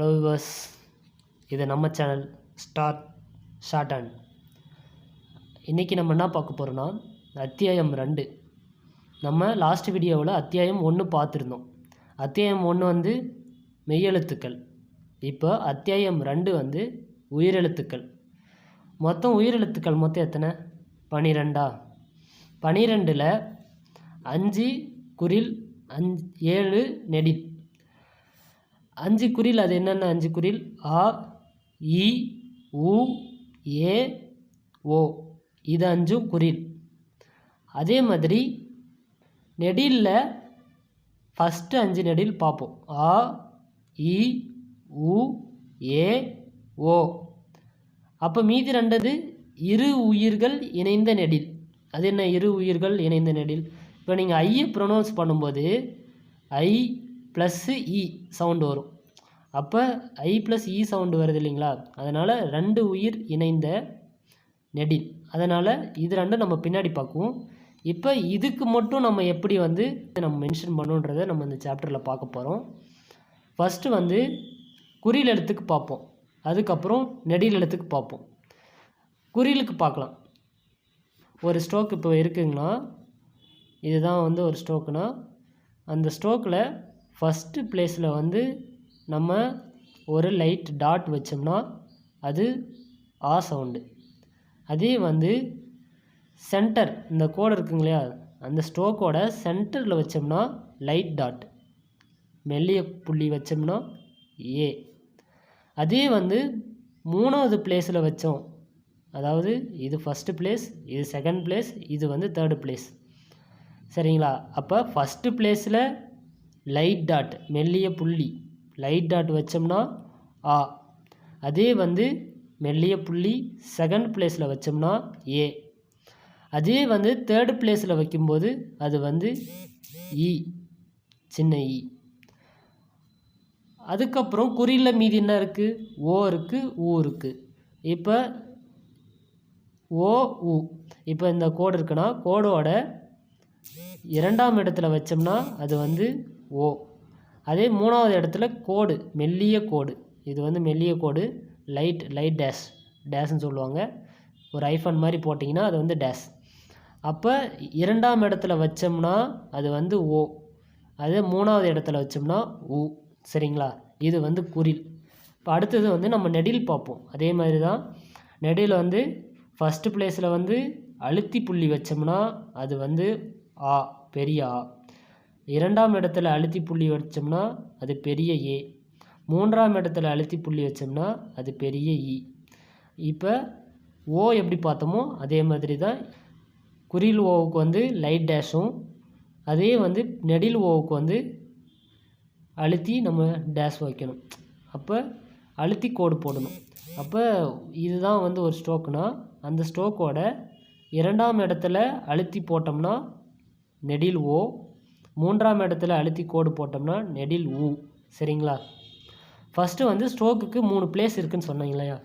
Hello viewers, இது நம்ம channel short and. இன்றைக்கி நம்ம என்ன பார்க்க போகிறோன்னா அத்தியாயம் 2. நம்ம லாஸ்ட் வீடியோவில் அத்தியாயம் 1 பார்த்துருந்தோம். அத்தியாயம் 1 வந்து மெய்யெழுத்துக்கள். இப்போ அத்தியாயம் 2 வந்து உயிரெழுத்துக்கள். மொத்தம் உயிரெழுத்துக்கள் மொத்தம் எத்தனை? 12. 12ல் 5 குறில் 7 நெடில். 5 குறில் அது என்னென்ன 5 குறில்? ஆ, இ, உ, ஏ, ஓ. இது 5 குறில். அதே மாதிரி நெடிலில் ஃபஸ்ட்டு 5 நெடில் பார்ப்போம். ஆ, இ, உ, ஏ, ஓ. அப்போ மீதி 2 இரு உயிர்கள் இணைந்த நெடில். அது என்ன இரு உயிர்கள் இணைந்த நெடில்? இப்போ நீங்கள் ஐயை ப்ரொனவுன்ஸ் பண்ணும்போது ஐ ப்ளஸ்ஸு இ சவுண்டு வரும். அப்போ ஐ ப்ளஸ் இ சவுண்டு வருது இல்லைங்களா? அதனால் 2 உயிர் இணைந்த நெடில். அதனால் இது 2 நம்ம பின்னாடி பார்க்குவோம். இப்போ இதுக்கு மட்டும் நம்ம எப்படி வந்து நம்ம மென்ஷன் பண்ணுன்றதை நம்ம இந்த சாப்டரில் பார்க்க போகிறோம். ஃபஸ்ட்டு வந்து குறில் எழுத்துக்கு பார்ப்போம், அதுக்கப்புறம் நெடில் எழுத்துக்கு பார்ப்போம். குறிலுக்கு பார்க்கலாம். ஒரு ஸ்ட்ரோக் இப்போ இருக்குங்கன்னா, இதுதான் வந்து ஒரு ஸ்ட்ரோக்குனா, அந்த ஸ்ட்ரோக்கில் ஃபஸ்ட்டு பிளேஸில் வந்து நம்ம ஒரு லைட் டாட் வச்சோம்னா அது ஆ சவுண்டு. அதே வந்து சென்டர், இந்த கோடு இருக்குங்க இல்லையா, அந்த ஸ்ட்ரோக்கோட சென்டரில் வச்சோம்னா லைட் டாட், மெல்லிய புள்ளி வச்சோம்னா ஏ. அதே வந்து 3வது பிளேஸில் வச்சோம், அதாவது இது ஃபஸ்ட்டு பிளேஸ், இது செகண்ட் பிளேஸ், இது வந்து தேர்டு பிளேஸ். சரிங்களா? அப்போ ஃபஸ்ட்டு பிளேஸில் லைட் டாட், மெல்லிய புள்ளி லைட் டாட் வச்சோம்னா ஆ. அதே வந்து மெல்லிய புள்ளி செகண்ட் பிளேஸில் வச்சோம்னா ஏ. அதே வந்து தேர்டு பிளேஸில் வைக்கும்போது அது வந்து இ, சின்ன இ. அதுக்கப்புறம் குறியில் மீதி என்ன இருக்குது? ஓ இருக்குது, ஊ இருக்குது. இப்போ ஓ, உ. இப்போ இந்த கோடு இருக்குன்னா கோடோட 2ஆம் இடத்துல வச்சோம்னா அது வந்து ஓ. அதே 3வது இடத்துல கோடு, மெல்லிய கோடு, இது வந்து மெல்லிய கோடு, லைட் டேஷ்ன்னு சொல்லுவாங்க. ஒரு ஐஃபன் மாதிரி போட்டிங்கன்னா அது வந்து டேஷ். அப்போ 2ஆம் இடத்துல வச்சோம்னா அது வந்து ஓ. அதே 3வது இடத்துல வச்சோம்னா உ. சரிங்களா? இது வந்து குறில். இப்போ அடுத்தது வந்து நம்ம நெடில் பார்ப்போம். அதே மாதிரி தான் நெடில் வந்து ஃபஸ்ட்டு பிளேஸில் வந்து அழுத்தி புள்ளி வச்சோம்னா அது வந்து ஆ, பெரிய ஆ. 2ஆம் இடத்துல அழுத்தி புள்ளி வச்சோம்னா அது பெரிய ஏ. 3ஆம் இடத்துல அழுத்தி புள்ளி வச்சோம்னா அது பெரிய இ. இப்போ ஓ எப்படி பார்த்தோமோ அதே மாதிரி தான் குறில் ஓவுக்கு வந்து லைட் டேஷும், அதே வந்து நெடில் ஓவுக்கு வந்து அழுத்தி நம்ம டேஷ் வைக்கணும். அப்போ அழுத்தி கோடு போடணும். அப்போ இதுதான் வந்து ஒரு ஸ்ட்ரோக்குனா, அந்த ஸ்ட்ரோக்கோட 2ஆம் இடத்துல அழுத்தி போட்டோம்னா நெடில் ஓ, 3ஆம் இடத்துல அழுத்தி கோடு போட்டோம்னா நெடில் ஊ. சரிங்களா? ஃபஸ்ட்டு வந்து ஸ்ட்ரோக்குக்கு 3 பிளேஸ் இருக்குதுன்னு சொன்னீங்க இல்லையா?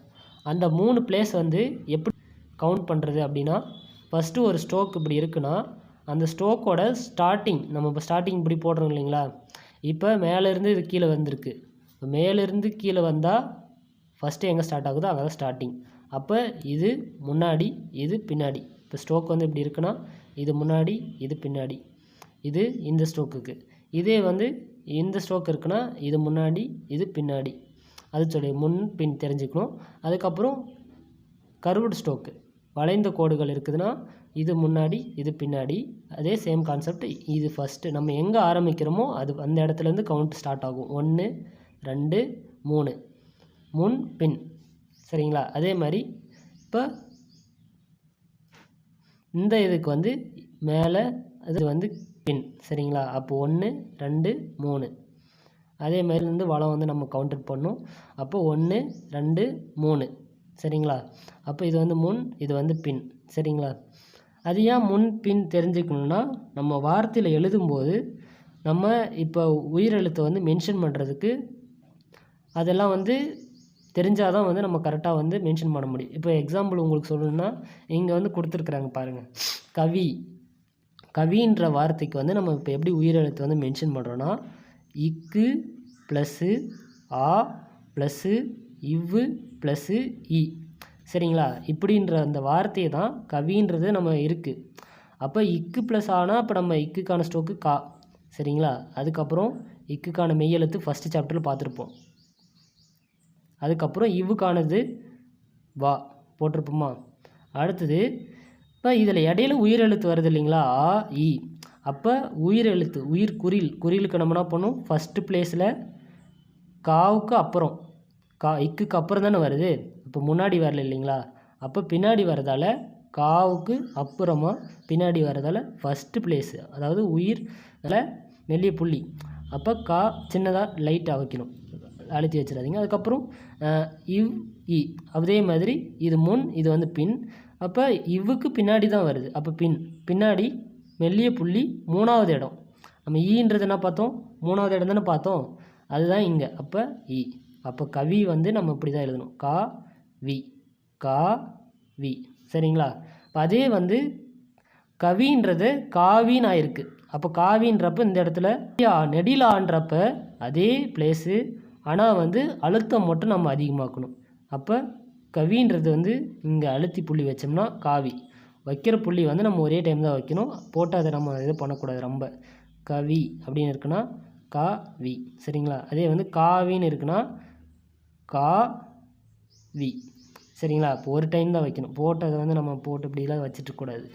அந்த 3 பிளேஸ் வந்து எப்படி கவுண்ட் பண்ணுறது அப்படின்னா, ஃபஸ்ட்டு ஒரு ஸ்ட்ரோக் இப்படி இருக்குன்னா அந்த ஸ்ட்ரோக்கோட ஸ்டார்டிங், நம்ம இப்போ ஸ்டார்டிங் இப்படி போடுறோம் இல்லைங்களா? இப்போ மேலேருந்து இது கீழே வந்திருக்கு. மேலேருந்து கீழே வந்தால் ஃபஸ்ட்டு எங்கே ஸ்டார்ட் ஆகுதோ அங்கே தான் ஸ்டார்டிங். அப்போ இது முன்னாடி, இது பின்னாடி. இப்போ ஸ்ட்ரோக் வந்து இப்படி இருக்குன்னா இது முன்னாடி, இது பின்னாடி. இது இந்த ஸ்ட்ரோக்குக்கு. இதே வந்து இந்த ஸ்ட்ரோக் இருக்குன்னா இது முன்னாடி, இது பின்னாடி. அது சொல்லி முன் பின் தெரிஞ்சுக்கணும். அதுக்கப்புறம் கர்வ்டு ஸ்ட்ரோக்கு, வளைந்த கோடுகள் இருக்குதுன்னா இது முன்னாடி, இது பின்னாடி. அதே சேம் கான்செப்ட். இது ஃபஸ்ட்டு நம்ம எங்கே ஆரம்பிக்கிறோமோ அது அந்த இடத்துலேருந்து கவுண்ட் ஸ்டார்ட் ஆகும். 1 2 3 முன் பின். சரிங்களா? அதே மாதிரி இப்போ இந்த இதுக்கு வந்து மேலே அது வந்து பின். சரிங்களா? அப்போ 1 2 3. அதே மாதிரி வந்து வளம் வந்து நம்ம கவுண்டர் பண்ணணும். அப்போ 1 2 3. சரிங்களா? அப்போ இது வந்து முன், இது வந்து பின். சரிங்களா? அது ஏன் முன் பின் தெரிஞ்சுக்கணுன்னா, நம்ம வார்த்தையில் எழுதும்போது நம்ம இப்போ உயிரெழுத்தை வந்து மென்ஷன் பண்ணுறதுக்கு அதெல்லாம் வந்து தெரிஞ்சால் தான் வந்து நம்ம கரெக்டாக வந்து மென்ஷன் பண்ண முடியும். இப்போ எக்ஸாம்பிள் உங்களுக்கு சொல்லணுன்னா, இங்கே வந்து கொடுத்துருக்குறாங்க பாருங்கள், கவி. கவின்ற வார்த்தைக்கு வந்து நம்ம இப்போ எப்படி உயிரெழுத்து வந்து மென்ஷன் பண்ணுறோன்னா, இக்கு ப்ளஸ்ஸு ஆ ப்ளஸ்ஸு இவ்வு ப்ளஸ்ஸு இ. சரிங்களா? இப்படின்ற அந்த வார்த்தையை தான் கவின்றது நம்ம இருக்குது. அப்போ இக்கு ப்ளஸ் ஆனால் அப்போ நம்ம இக்குக்கான ஸ்ட்ரோக்கு கா. சரிங்களா? அதுக்கப்புறம் இக்குக்கான மெய்யெழுத்து ஃபஸ்ட்டு சாப்டரில் பார்த்துருப்போம். அதுக்கப்புறம் இவ்வுக்கானது வா போட்டிருப்போமா. அடுத்தது இப்போ இதில் இடையில உயிரெழுத்து வருது இல்லைங்களா, ஆ இ. அப்போ உயிரெழுத்து குறிலுக்கு நம்ம என்ன பண்ணோம், ஃபஸ்ட்டு ப்ளேஸில் காவுக்கு அப்புறம் இக்குக்கு அப்புறம் தானே வருது. இப்போ முன்னாடி வரல இல்லைங்களா. அப்போ பின்னாடி வரதால் காவுக்கு அப்புறமா பின்னாடி வரதால் ஃபஸ்ட்டு ப்ளேஸு, அதாவது உயிர் அதில் மெல்லிய புள்ளி. அப்போ கா சின்னதாக லைட்டாக வைக்கணும், அழுத்தி வச்சிடாதீங்க. அதுக்கப்புறம் இவ் இ. அதே மாதிரி இது முன், இது வந்து பின். அப்போ இவ்வுக்கு பின்னாடி தான் வருது. அப்போ பின்னாடி மெல்லிய புள்ளி 3வது இடம். நம்ம ஈன்றது என்ன பார்த்தோம், 3வது இடம் தானே பார்த்தோம், அதுதான் இங்கே. அப்போ இ. அப்போ கவி வந்து நம்ம இப்படி தான் எழுதணும், கா வி, கா வி. சரிங்களா? இப்போ அதே வந்து கவின்றது காவின்னு ஆயிருக்கு. அப்போ காவின்றப்ப இந்த இடத்துல நெடில் ஆன்றப்ப அதே பிளேஸு, ஆனால் வந்து அழுத்தம் மட்டும் நம்ம அதிகமாக்கணும். அப்போ கவின்றது வந்து இங்கே அழுத்தி புள்ளி வச்சோம்னா காவி. வைக்கிற புள்ளி வந்து நம்ம ஒரே டைம் தான் வைக்கணும், போட்டு அதை நம்ம இது பண்ணக்கூடாது. ரொம்ப கவி அப்படின்னு இருக்குன்னா கா வி. சரிங்களா? அதே வந்து காவின்னு இருக்குன்னா கா வி. சரிங்களா? இப்போ ஒரு டைம் தான் வைக்கணும், போட்டு அதை வந்து நம்ம போட்டு இப்படிலாம் வச்சுட்டுக்கூடாது.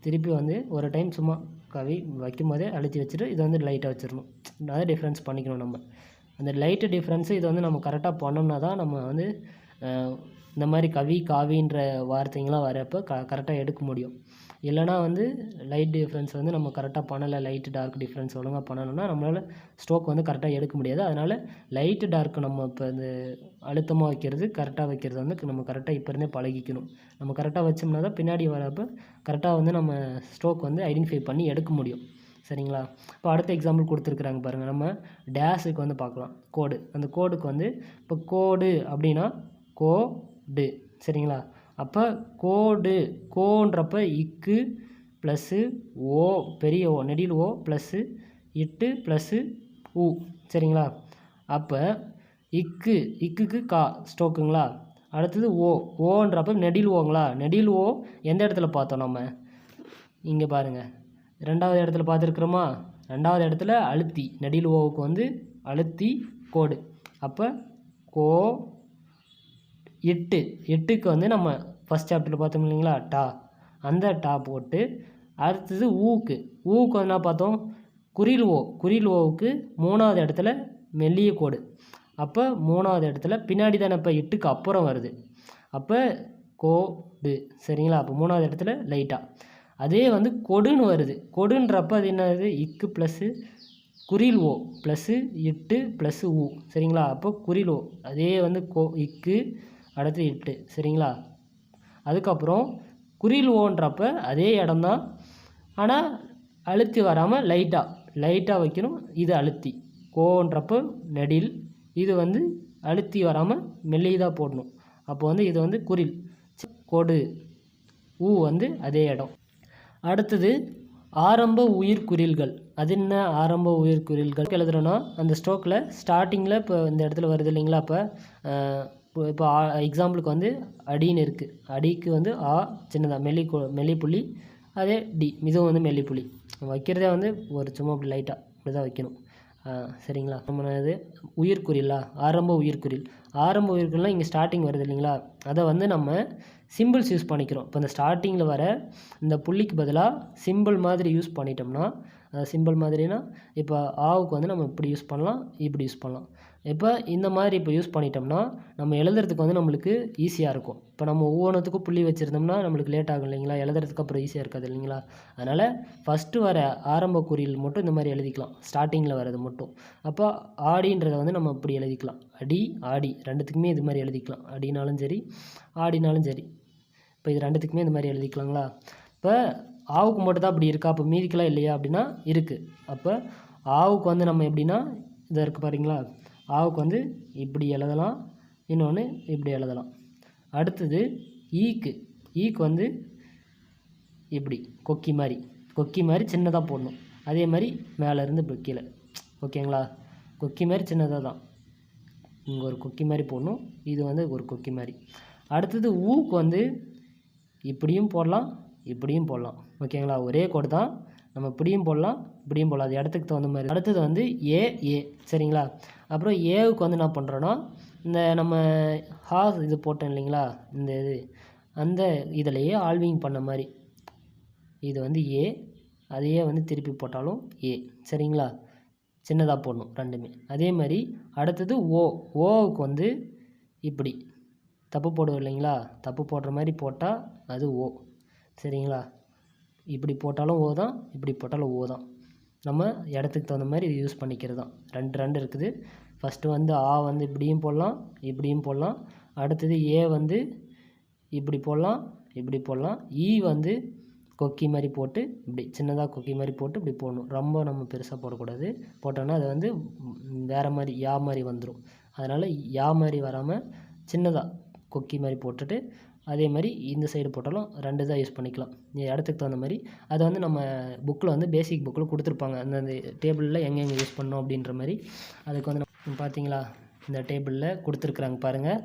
திருப்பி வந்து ஒரு டைம் சும்மா கவி வைக்கும் போதே அழுத்தி வச்சுட்டு இதை வந்து லைட்டாக வச்சிடணும். அதை டிஃப்ரென்ஸ் பண்ணிக்கணும் நம்ம. அந்த லைட்டு டிஃப்ரென்ஸு இது வந்து நம்ம கரெக்டாக பண்ணோம்னா தான் நம்ம வந்து இந்த மாதிரி கவி காவின்ற வார்த்தைங்களாம் வரப்போ கரெக்டாக எடுக்க முடியும். இல்லைனா வந்து லைட் டிஃப்ரென்ஸ் வந்து நம்ம கரெக்டாக பண்ணலை, லைட்டு டார்க் டிஃப்ரென்ஸ் ஒழுங்காக பண்ணணும்னா நம்மளால் ஸ்ட்ரோக் வந்து கரெக்டாக எடுக்க முடியாது. அதனால் லைட்டு டார்க்கு நம்ம இப்போ இந்த அழுத்தமாக வைக்கிறது கரெக்டாக வைக்கிறது வந்து நம்ம கரெக்டாக இப்போ இருந்தே பழகிக்கணும். நம்ம கரெக்டாக வச்சோம்னா தான் பின்னாடி வரப்போ கரெக்டாக வந்து நம்ம ஸ்ட்ரோக் வந்து ஐடென்டிஃபை பண்ணி எடுக்க முடியும். சரிங்களா? இப்போ அடுத்த எக்ஸாம்பிள் கொடுத்துருக்குறாங்க பாருங்கள். நம்ம டேஸுக்கு வந்து பார்க்கலாம், கோடு. அந்த கோடுக்கு வந்து இப்போ கோடு அப்படின்னா கோடு. சரிங்களா? அப்போ கோடு, கோன்றப்ப இக்கு ப்ளஸ்ஸு ஓ, பெரிய ஓ, நெடில் ஓ ப்ளஸ்ஸு இட்டு ப்ளஸ்ஸு ஊ. சரிங்களா? அப்போ இக்குக்கு கா ஸ்ட்ரோக்குங்களா. அடுத்தது ஓன்றப்ப நெடில் ஓங்களா. நெடில் ஓ எந்த இடத்துல பார்த்தோம் நம்ம, இங்கே பாருங்கள் 2வது இடத்துல பார்த்துருக்குறோமா. 2வது இடத்துல அழுத்தி, நெடில் ஓவுக்கு வந்து அழுத்தி கோடு. அப்போ கோ எட்டுக்கு வந்து நம்ம ஃபஸ்ட் சாப்டரில் பார்த்தோம் இல்லைங்களா, டா. அந்த டா போட்டு அடுத்தது ஊக்கு வந்து என்ன பார்த்தோம், குறில் ஓவுக்கு 3வது இடத்துல மெல்லிய கோடு. அப்போ 3வது இடத்துல பின்னாடி தானே இப்போ எட்டுக்கு அப்புறம் வருது. அப்போ கோடு. சரிங்களா? அப்போ 3வது இடத்துல லைட்டாக. அதே வந்து கொடுன்னு வருது. கொடுன்றப்ப அது என்னது, இக்கு ப்ளஸ்ஸு குறில் ஓ ப்ளஸ்ஸு இட்டு ப்ளஸ்ஸு ஊ. சரிங்களா? அப்போ குறில் ஓ, அதே வந்து இக்கு அடுத்து இட்டு. சரிங்களா? அதுக்கப்புறம் குறில் ஓன்றப்ப அதே இடம்தான், ஆனால் அழுத்தி வராமல் லைட்டாக வைக்கணும். இது அழுத்தி. கோன்றப்போ நெடில், இது வந்து அழுத்தி வராமல் மெல்லிதாக போடணும். அப்போ வந்து இது வந்து குறில் கோடு. ஊ வந்து அதே இடம். அடுத்தது ஆரம்ப உயிர்குறில்கள். அது என்ன ஆரம்ப உயிர்குறில்கள் எழுதுகிறோன்னா, அந்த ஸ்ட்ரோக்கில் ஸ்டார்டிங்கில் இப்போ இந்த இடத்துல வருது இல்லைங்களா. இப்போ எக்ஸாம்பிளுக்கு வந்து அடின்னு இருக்குது. அடிக்கு வந்து ஆ சின்னதாக மெல்லிப்புள்ளி, அதே டி இதுவும் வந்து மெல்லிப்புள்ளி. வைக்கிறதே வந்து ஒரு சும்மா அப்படி லைட்டாக இப்படி தான் வைக்கணும். சரிங்களா? நம்ம இது உயிர்குறிலா, ஆரம்ப உயிர்குறில்னால் இங்கே ஸ்டார்டிங் வருது இல்லைங்களா, அதை வந்து நம்ம சிம்பிள்ஸ் யூஸ் பண்ணிக்கிறோம். இப்போ இந்த ஸ்டார்டிங்கில் வர இந்த புள்ளிக்கு பதிலாக சிம்பிள் மாதிரி யூஸ் பண்ணிட்டோம்னா, சிம்பிள் மாதிரினா இப்போ ஆவுக்கு வந்து நம்ம இப்படி யூஸ் பண்ணலாம், இப்படி யூஸ் பண்ணலாம். இப்போ இந்த மாதிரி இப்போ யூஸ் பண்ணிட்டோம்னா நம்ம எழுதுறதுக்கு வந்து நம்மளுக்கு ஈஸியாக இருக்கும். இப்போ நம்ம ஒவ்வொன்றுத்துக்கும் புள்ளி வச்சுருந்தோம்னா நம்மளுக்கு லேட் ஆகும் இல்லைங்களா, எழுதுறதுக்கு அப்புறம் ஈஸியாக இருக்காது இல்லைங்களா. அதனால் ஃபஸ்ட்டு வர ஆரம்ப குறில் மட்டும் இந்த மாதிரி எழுதிக்கலாம், ஸ்டார்டிங்கில் வரது மட்டும். அப்போ ஆடின்றதை வந்து நம்ம இப்படி எழுதிக்கலாம், அடி ஆடி ரெண்டுத்துக்குமே இது மாதிரி எழுதிக்கலாம். அடினாலும் சரி ஆடினாலும் சரி, இப்போ இது ரெண்டுத்துக்குமே இந்த மாதிரி எழுதிக்கலாங்களா. இப்போ ஆவுக்கு மட்டும் தான் அப்படி இருக்கா, அப்போ மீதிக்கெல்லாம் இல்லையா அப்படின்னா இருக்குது. அப்போ ஆவுக்கு வந்து நம்ம எப்படின்னா இதை இருக்குது பாருங்களா, ஆவுக்கு வந்து இப்படி எழுதலாம், இன்னொன்று இப்படி எழுதலாம். அடுத்தது ஈக்கு வந்து இப்படி கொக்கி மாதிரி சின்னதாக போடணும். அதே மாதிரி மேலேருந்து இப்போ கீழே. ஓகேங்களா? கொக்கி மாதிரி சின்னதாக தான். இங்கே ஒரு கொக்கி மாதிரி போடணும், இது வந்து ஒரு கொக்கி மாதிரி. அடுத்தது ஊக்கு வந்து இப்படியும் போடலாம், இப்படியும் போடலாம். ஓகேங்களா, ஒரே கோடு தான், நம்ம இப்படியும் போடலாம், இப்படியும் போடலாம், அது இடத்துக்கு தகுந்த மாதிரி. அடுத்தது வந்து ஏ ஏ சரிங்களா. அப்புறம் ஏவுக்கு வந்து என்ன பண்ணுறோன்னா, இந்த நம்ம இது போட்டோம் இல்லைங்களா, இந்த இது அந்த இதிலையே ஆல்விங் பண்ண மாதிரி இது வந்து ஏ, அதையே வந்து திருப்பி போட்டாலும் ஏ சரிங்களா. சின்னதாக போடணும் ரெண்டுமே. அதே மாதிரி அடுத்தது ஓவுக்கு வந்து இப்படி தப்பு போடுவோம் இல்லைங்களா, தப்பு போடுற மாதிரி போட்டால் அது ஓ சரிங்களா. இப்படி போட்டாலும் ஓ தான், இப்படி போட்டாலும் ஓ தான். நம்ம இடத்துக்கு தகுந்த மாதிரி இது யூஸ் பண்ணிக்கிறது தான். ரெண்டு இருக்குது. ஃபஸ்ட்டு வந்து ஆ வந்து இப்படியும் போடலாம், இப்படியும் போடலாம். அடுத்தது ஏ வந்து இப்படி போடலாம், இப்படி போடலாம். ஈ வந்து கொக்கி மாதிரி போட்டு இப்படி சின்னதாக கொக்கி மாதிரி போட்டு இப்படி போடணும். ரொம்ப நம்ம பெருசாக போடக்கூடாது, போட்டோன்னா அது வந்து வேறு மாதிரி யா மாதிரி வந்துடும். அதனால் யா மாதிரி வராமல் சின்னதாக கொக்கி மாதிரி போட்டுட்டு அதே மாதிரி இந்த சைடு போட்டாலும் ரெண்டு தான் யூஸ் பண்ணிக்கலாம், இடத்துக்கு தகுந்த மாதிரி. அதை வந்து நம்ம புக்கில் வந்து பேசிக் புக்கில் கொடுத்துருப்பாங்க, அந்தந்த டேபிளில் எங்கெங்கே யூஸ் பண்ணோம் அப்படின்ற மாதிரி. அதுக்கு வந்து நம்ம பார்த்தீங்களா, இந்த டேபிளில் கொடுத்துருக்குறாங்க பாருங்கள்.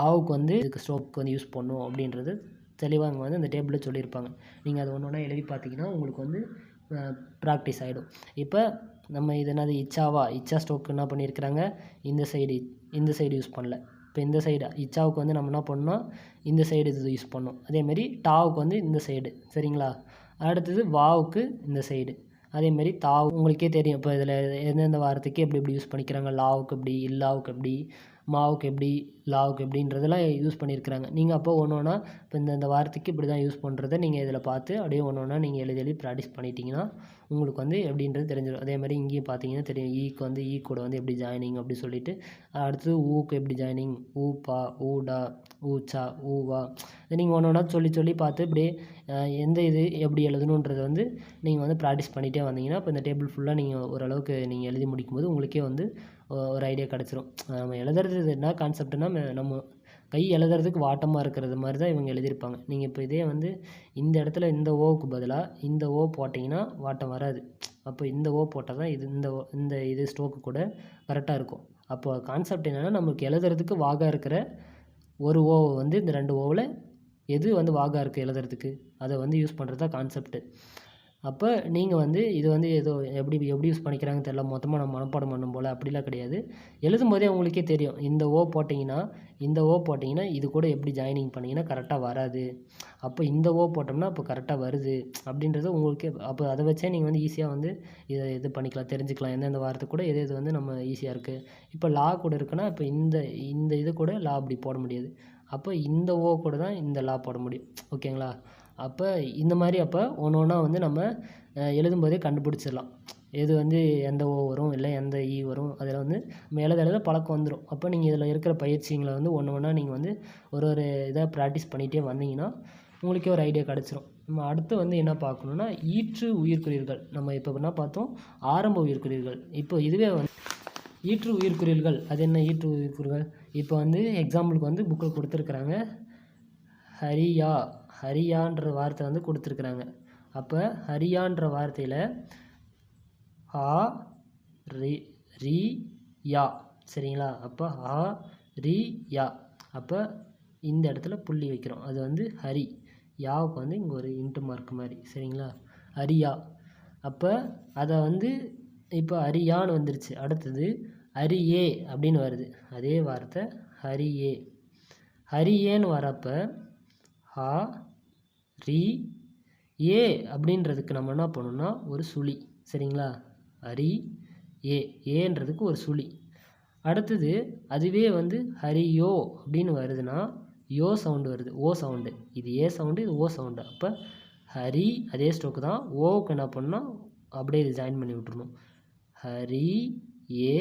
ஆவுக்கு வந்து இதுக்கு ஸ்டோக்கு வந்து யூஸ் பண்ணணும் அப்படின்றது தெளிவாக அங்கே வந்து இந்த டேபிளில் சொல்லியிருப்பாங்க. நீங்கள் அதை ஒன்று ஒன்றா எழுதி பார்த்தீங்கன்னா உங்களுக்கு வந்து ப்ராக்டிஸ் ஆகிடும். இப்போ நம்ம இது என்னது இச்சா ஸ்டோக்கு என்ன பண்ணியிருக்கிறாங்க, இந்த சைடு யூஸ் பண்ணல. இப்போ இந்த சைடு இச்சாவுக்கு வந்து நம்ம என்ன பண்ணோம், இந்த சைடு இது யூஸ் பண்ணோம். அதேமாரி டாவுக்கு வந்து இந்த சைடு சரிங்களா. அடுத்தது வாவுக்கு இந்த சைடு. அதேமாரி தாவு உங்களுக்கே தெரியும். இப்போ இதில் எந்தெந்த வார்த்தைக்கு எப்படி எப்படி யூஸ் பண்ணிக்கிறாங்க, லாவுக்கு எப்படி, இல்லாவுக்கு எப்படி, மாவுக்கு எப்படி, லாவுக்கு எப்படின்றதெல்லாம் யூஸ் பண்ணியிருக்கிறாங்க. நீங்கள் அப்போ ஒன்று ஒன்றா இப்போ இந்த வார்த்தைக்கு இப்படி தான் யூஸ் பண்ணுறதை நீங்கள் இதில் பார்த்து அப்படியே ஒன்று ஒன்றா நீங்கள் எழுதி ப்ராக்டிஸ் பண்ணிட்டீங்கன்னா உங்களுக்கு வந்து எப்படின்றது தெரிஞ்சிடும். அதே மாதிரி இங்கேயும் பார்த்தீங்கன்னா தெரியும், ஈக்கு வந்து ஈ கூட வந்து எப்படி ஜாயினிங் அப்படி சொல்லிட்டு, அடுத்தது ஊக்கு எப்படி ஜாயினிங், ஊப்பா, ஊடா, ஊச்சா, ஊவா, இதை நீங்கள் ஒன்று ஒன்றா சொல்லி பார்த்து இப்படியே எந்த இது எப்படி எழுதணுன்றதை வந்து நீங்கள் வந்து ப்ராக்டிஸ் பண்ணிகிட்டே வந்தீங்கன்னா இப்போ இந்த டேபிள் ஃபுல்லாக நீங்கள் ஓரளவுக்கு நீங்கள் எழுதி முடிக்கும்போது உங்களுக்கே வந்து ஒரு ஐடியா கிடச்சிரும். நம்ம எழுதுறது என்ன கான்செப்ட்னா, நம்ம கை எழுதுறதுக்கு வாட்டமாக இருக்கிறது மாதிரி தான் இவங்க எழுதியிருப்பாங்க. நீங்கள் இப்போ இதே வந்து இந்த இடத்துல இந்த ஓவுக்கு பதிலாக இந்த ஓ போட்டிங்கன்னா வாட்டம் வராது. அப்போ இந்த ஓ போட்டால் தான் இந்த இது ஸ்ட்ரோக்கு கூட கரெக்டாக இருக்கும். அப்போ கான்செப்ட் என்னென்னா, நமக்கு எழுதுறதுக்கு வாகா இருக்கிற ஒரு ஓவை வந்து இந்த ரெண்டு ஓவில் எது வந்து வாகா இருக்குது எழுதுறதுக்கு, அதை வந்து யூஸ் பண்ணுறது தான் கான்செப்ட்டு. அப்போ நீங்கள் வந்து இது வந்து ஏதோ எப்படி யூஸ் பண்ணிக்கிறாங்கன்னு தெரியல, மொத்தமாக நம்ம மனப்பாடம் பண்ணும் போல் அப்படிலாம் கிடையாது. எழுதும் போதே உங்களுக்கே தெரியும், இந்த ஓ போட்டிங்கன்னா இது கூட எப்படி ஜாயினிங் பண்ணிங்கன்னா கரெக்டாக வராது. அப்போ இந்த ஓ போட்டோம்னா அப்போ கரெக்டாக வருது அப்படின்றது உங்களுக்கே. அப்போ அதை வச்சே நீங்கள் வந்து ஈஸியாக வந்து இது பண்ணிக்கலாம், தெரிஞ்சுக்கலாம் எந்தெந்த வார்த்தை கூட எது வந்து நம்ம ஈஸியாக இருக்குது. இப்போ லா கூட இருக்குன்னா இப்போ இந்த இது கூட லா அப்படி போட முடியாது. அப்போ இந்த ஓ கூட தான் இந்த லா போட முடியும். ஓகேங்களா. அப்போ இந்த மாதிரி அப்போ ஒன்று ஒன்றா வந்து நம்ம எழுதும்போதே கண்டுபிடிச்சிடலாம், எது வந்து எந்த ஓ வரும், இல்லை எந்த ஈ வரும். அதில் வந்து நம்ம எழுத பழக்கம் வந்துடும். அப்போ நீங்கள் இதில் இருக்கிற பயிற்சிகளை வந்து ஒன்று ஒன்றா நீங்கள் வந்து ஒரு இதாக ப்ராக்டிஸ் பண்ணிகிட்டே வந்தீங்கன்னா உங்களுக்கே ஒரு ஐடியா கிடச்சிரும். நம்ம அடுத்து வந்து என்ன பார்க்கணுன்னா, ஈற்று உயிர்க்குறியல்கள். நம்ம இப்போ என்ன பார்த்தோம், ஆரம்ப உயிர்க்குறியல்கள். இப்போ இதுவே வந்து ஈற்று உயிர்க்குறியல்கள். அது என்ன ஈற்று உயிர்க்குறியல்கள்? இப்போ வந்து எக்ஸாம்பிளுக்கு வந்து புக்கில் கொடுத்துருக்குறாங்க, ஹரியான்ற வார்த்தை வந்து கொடுத்துருக்குறாங்க. அப்போ ஹரியான்ற வார்த்தையில் ஹா ரி யா சரிங்களா. அப்போ ஹா ரி யா. அப்போ இந்த இடத்துல புள்ளி வைக்கிறோம், அது வந்து ஹரி. யாவுக்கு வந்து இங்கே ஒரு இன்ட்டு மார்க் மாதிரி சரிங்களா, ஹரியா. அப்போ அதை வந்து இப்போ ஹரியான்னு வந்துருச்சு. அடுத்தது ஹரியே அப்படின்னு வருது, அதே வார்த்தை ஹரியேன்னு வரப்போ ஹா ரி ஏ அப்படின்றதுக்கு நம்ம என்ன பண்ணணும்னா ஒரு சுழி சரிங்களா. ஹரி ஏன்றதுக்கு ஒரு சுழி. அடுத்தது அதுவே வந்து ஹரியோ அப்படின்னு வருதுன்னா யோ சவுண்டு வருது, ஓ சவுண்டு. இது ஏ சவுண்டு, இது ஓ சவுண்டு. அப்போ ஹரி அதே ஸ்ட்ரோக்கு தான். ஓவுக்கு என்ன பண்ணால் அப்படியே இது ஜாயின் பண்ணி விட்டுருணும், ஹரி ஏ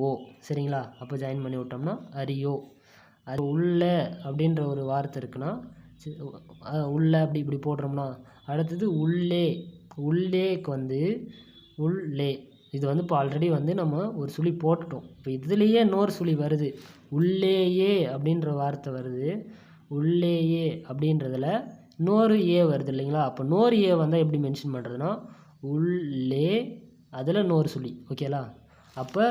ஓ சரிங்களா. அப்போ ஜாயின் பண்ணி விட்டோம்னா ஹரியோ. அது உள்ள அப்படின்ற ஒரு வார்த்தை இருக்குன்னா உள்ள அப்படி இப்படி போடுறோம்னா. அடுத்தது உள்ளேக்கு வந்து உள்ளே. இது வந்து இப்போ ஆல்ரெடி வந்து நம்ம ஒரு சுழி போட்டுட்டோம். இப்போ இதுலேயே இன்னொரு சுழி வருது, உள்ளேயே அப்படின்ற வார்த்தை வருது. உள்ளேயே அப்படின்றதில் இன்னொரு ஏ வருது இல்லைங்களா. அப்போ இன்னொரு ஏ வந்தால் எப்படி மென்ஷன் பண்ணுறதுன்னா உள்ளே, அதில் இன்னொரு சுழி. ஓகேலா. அப்போ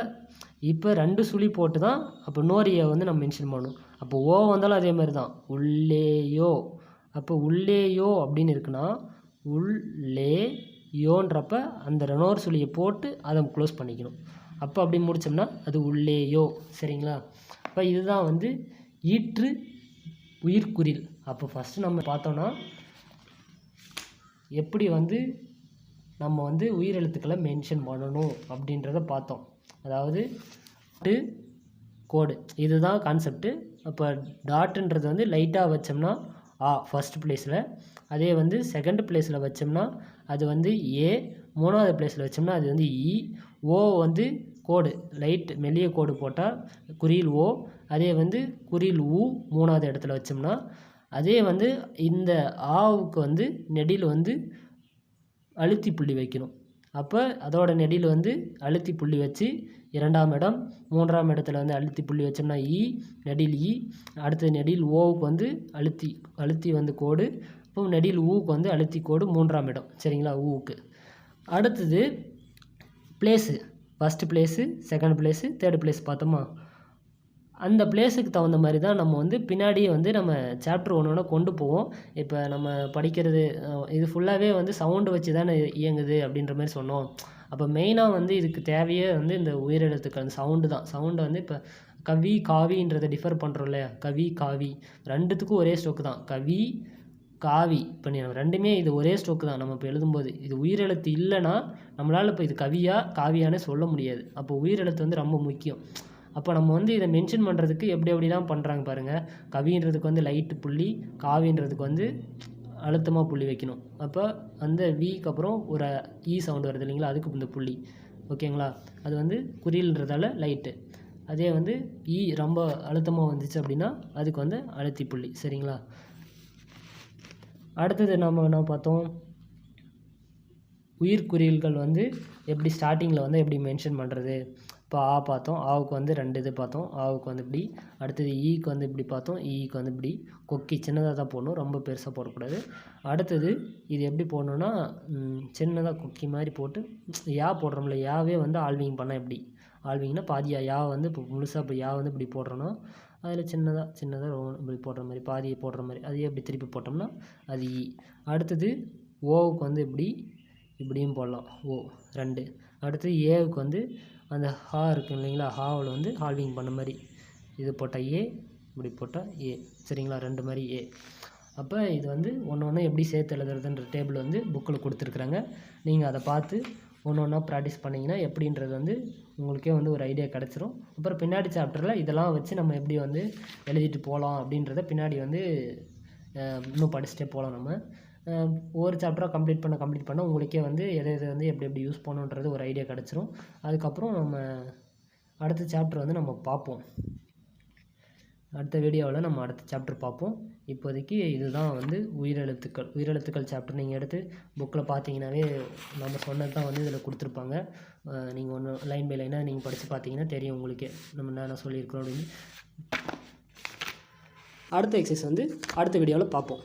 இப்போ 2 சுழி போட்டு தான் அப்போ நோரியை வந்து நம்ம மென்ஷன் பண்ணணும். அப்போ ஓ வந்தாலும் அதே மாதிரி தான், உள்ளேயோ. அப்போ உள்ளேயோ அப்படின்னு இருக்குன்னா உள்ளேயோன்றப்ப அந்த இன்னொரு சுழியை போட்டு அதை க்ளோஸ் பண்ணிக்கணும். அப்போ அப்படி முடித்தோம்னா அது உள்ளேயோ. சரிங்களா? அப்போ இதுதான் வந்து ஈற்று உயிர்க்குறில். அப்போ ஃபஸ்ட்டு நம்ம பார்த்தோன்னா எப்படி வந்து நம்ம வந்து உயிரெழுத்துக்களை மென்ஷன் பண்ணணும் அப்படின்றத பார்த்தோம். அதாவது கோடு, இதுதான் கான்செப்ட்டு. அப்போ டாட்டுன்றது வந்து லைட்டாக வச்சோம்னா ஃபஸ்ட் ப்ளேஸில், அதே வந்து செகண்ட் ப்ளேஸில் வச்சோம்னா அது வந்து ஏ, மூணாவது ப்ளேஸில் வச்சோம்னா அது வந்து இ, ஓ வந்து கோடு லைட் மெல்லிய கோடு போட்டால் குறியில் ஓ, அதே வந்து குறியில் ஊ மூணாவது இடத்துல வச்சோம்னா, அதே வந்து இந்த ஆவுக்கு வந்து நெடில் வந்து அழுத்தி புள்ளி வைக்கணும். அப்போ அதோட நெடில் வந்து அழுத்தி புள்ளி வச்சு 2ஆம் இடம், 3ஆம் இடத்துல வந்து அழுத்தி புள்ளி வச்சோம்னா இ, நெடில் இ. அடுத்தது நெடில் ஓவுக்கு வந்து அழுத்தி வந்து கோடு, இப்போ நெடில் ஊவுக்கு வந்து அழுத்தி கோடு 3ஆம் இடம். சரிங்களா? ஊவுக்கு அடுத்தது place, first place, second place, third place பார்த்தோமா? அந்த பிளேஸுக்கு தகுந்த மாதிரி தான் நம்ம வந்து பின்னாடியே வந்து நம்ம சாப்டர் ஒன்று கொண்டு போவோம். இப்போ நம்ம படிக்கிறது இது ஃபுல்லாகவே வந்து சவுண்டு வச்சு தானே இயங்குது அப்படின்ற மாதிரி சொன்னோம். அப்போ மெயினாக வந்து இதுக்கு தேவையே வந்து இந்த உயிரெழுத்துக்கள் அந்த சவுண்டு தான். சவுண்டை வந்து இப்போ கவி காவின்றதை டிஃபர் பண்ணுறோம் இல்லையா? கவி காவி ரெண்டுத்துக்கும் ஒரே ஸ்ட்ரோக்கு தான். கவி காவி இப்போ ரெண்டுமே இது ஒரே ஸ்ட்ரோக்கு தான். நம்ம இப்போ எழுதும்போது இது உயிரெழுத்து இல்லைன்னா நம்மளால் இப்போ இது கவியா காவியானே சொல்ல முடியாது. அப்போ உயிரெழுத்து வந்து ரொம்ப முக்கியம். அப்போ நம்ம வந்து இதை மென்ஷன் பண்ணுறதுக்கு எப்படிலாம் பண்ணுறாங்க பாருங்கள். கவின்றதுக்கு வந்து லைட்டு புள்ளி, காவின்றதுக்கு வந்து அழுத்தமாக புள்ளி வைக்கணும். அப்போ அந்த விக்கு அப்புறம் ஒரு இ சவுண்டு வருது இல்லைங்களா? அதுக்கு இந்த புள்ளி. ஓகேங்களா? அது வந்து குறில்ன்றதால லைட்டு. அதே வந்து இ ரொம்ப அழுத்தமாக வந்துச்சு அப்படின்னா அதுக்கு வந்து அழுத்தி புள்ளி. சரிங்களா? அடுத்தது நம்ம என்ன பார்த்தோம்? உயிர்க்குறியல்கள் வந்து எப்படி ஸ்டார்டிங்கில் வந்து எப்படி மென்ஷன் பண்ணுறது. இப்போ ஆ பார்த்தோம், ஆவுக்கு வந்து 2 இது பார்த்தோம். ஆவுக்கு வந்து இப்படி, அடுத்தது ஈக்கு வந்து இப்படி பார்த்தோம், ஈக்கு வந்து இப்படி. கொக்கி சின்னதாக தான் போடணும், ரொம்ப பெருசாக போடக்கூடாது. அடுத்தது இது எப்படி போடணுன்னா சின்னதாக கொக்கி மாதிரி போட்டு யா போடுறோம்ல, யாவே வந்து ஆல்விங் பண்ணால் எப்படி, ஆல்விங்னா பாதியா யா வந்து இப்போ முழுசாக இப்போ யா வந்து இப்படி போடுறோன்னா அதில் சின்னதாக இப்படி போடுற மாதிரி பாதியை போடுற மாதிரி அதையே இப்படி திருப்பி போட்டோம்னா அது இ. அடுத்தது ஓவுக்கு வந்து இப்படியும் போடலாம், ஓ 2. அடுத்து ஏவுக்கு வந்து அந்த ஹா இருக்குது இல்லைங்களா? ஹாவில் வந்து ஆல்விங் பண்ண மாதிரி இது போட்டால் ஏ, இப்படி போட்டால் ஏ. சரிங்களா? 2 மாதிரி ஏ. அப்போ இது வந்து ஒன்று எப்படி சேர்த்து எழுதுறதுன்ற டேபிள் வந்து புக்கில் கொடுத்துருக்குறாங்க. நீங்கள் அதை பார்த்து ஒன்றா ப்ராக்டிஸ் பண்ணிங்கன்னா எப்படின்றது வந்து உங்களுக்கே வந்து ஒரு ஐடியா கிடச்சிரும். அப்புறம் பின்னாடி சாப்டரில் இதெல்லாம் வச்சு நம்ம எப்படி வந்து எழுதிட்டு போகலாம் அப்படின்றத பின்னாடி வந்து இன்னும் படிச்சுட்டே போகலாம். நம்ம ஒவ்வொரு சாப்டராக கம்ப்ளீட் பண்ண உங்களுக்கே வந்து எது வந்து எப்படி யூஸ் பண்ணணுன்றது ஒரு ஐடியா கிடச்சிரும். அதுக்கப்புறம் நம்ம அடுத்த சாப்டர் வந்து நம்ம பார்ப்போம். அடுத்த வீடியோவில் நம்ம அடுத்த சாப்டர் பார்ப்போம். இப்போதைக்கு இதுதான் வந்து உயிரெழுத்துக்கள் சாப்டர். நீங்கள் எடுத்து புக்கில் பார்த்தீங்கன்னாவே நம்ம சொன்னது தான் வந்து இதில் கொடுத்துருப்பாங்க. நீங்கள் ஒன்று லைன் பை லைனாக நீங்கள் படித்து பார்த்தீங்கன்னா தெரியும் உங்களுக்கே நம்ம என்ன சொல்லியிருக்கிறோம் அப்படின்னு. அடுத்த எக்ஸசைஸ் வந்து அடுத்த வீடியோவில் பார்ப்போம்.